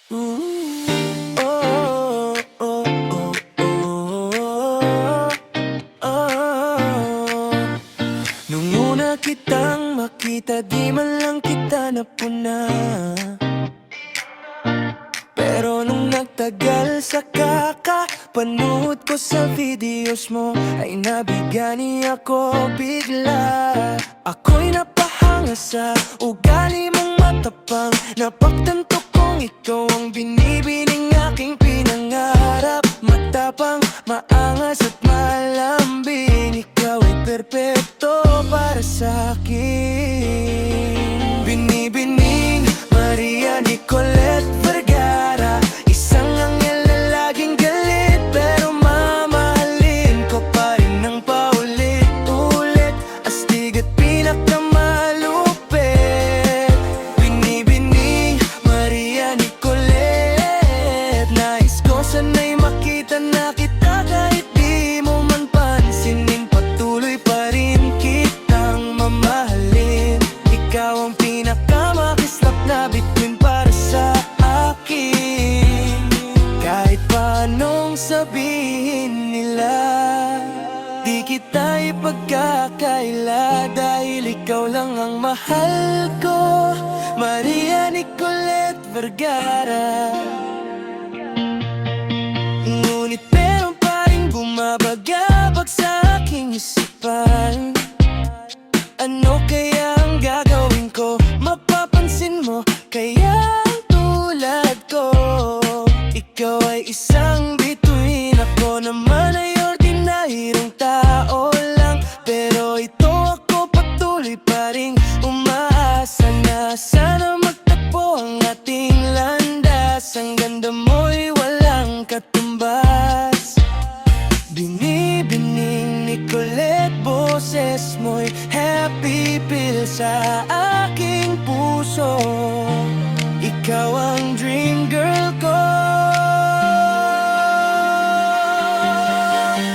Oh, oh, oh, oh, oh. Nung una kitang makita, di man lang kita napuna. Pero nung nagtagal sa kakapanood ko sa videos mo, ay nabigani ako bigla. Ako'y napahanga sa ugali mong matapang, napagtanto kong ikaw ang binibining aking pinangarap. Matapang, maangas at malambing, ikaw ay perpekto para sa'kin. Binibining Maria Nicolette Vergara, isang anghel na laging galit, pero mamahalin ko pa rin ng paulit-ulit, astig at pinakamalupit. Binibining Maria Nicolette, nais ko sana'y makita na kita kahit di mo man pansinin, patuloy pa rin kitang mamahalin. Ikaw ang pinakamakislap na bituin para sa akin. Kahit paanong sabihin nila, di kita ipagkakaila, dahil ikaw lang ang mahal ko, Maria Nicolette Vergara. Ngunit meron pa rin bumabagabag sa aking isipan. Ano kaya ang gagawin ko? Mapapansin mo kaya ang tulad ko. Ikaw ay isang bituin, ako naman ay ordinaryong tao lang. Pero ito ako, patuloy pa ring umaasa na sana magtagpo ang ating landas. Ang ganda mo'y walang katumbas. Binibining Nicolette, boses mo'y happy pill sa aking puso. Ikaw ang dream girl ko.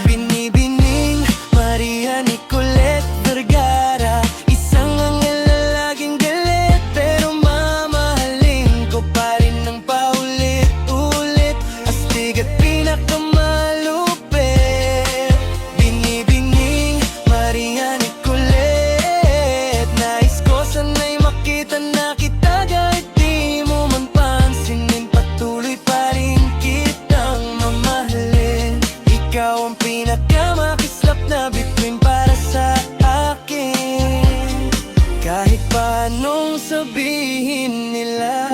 Binibining Maria Nicolette Vergara, isang anghel na laging galit, pero mamahalin ko pa rin ng paulit-ulit, astig at pinakamalupit. Binibining Maria Nicolette, nais ko sana'y makita na kita kahit di mo man pansinin, patuloy pa rin kitang mamahalin. Ikaw ang pinakamakislap na bituin para sa akin. Kahit paanong sabihin nila,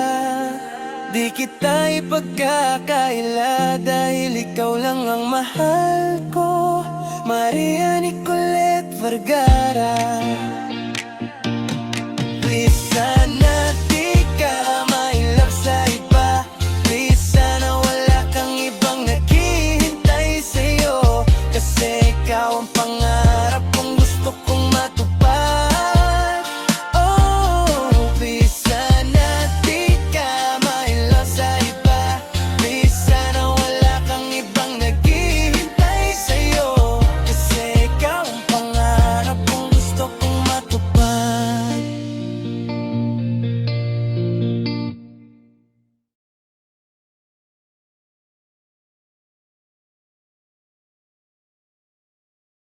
di kita ipagkakaila, dahil ikaw lang ang mahal ko, Maria Nicolette Vergara. Please sana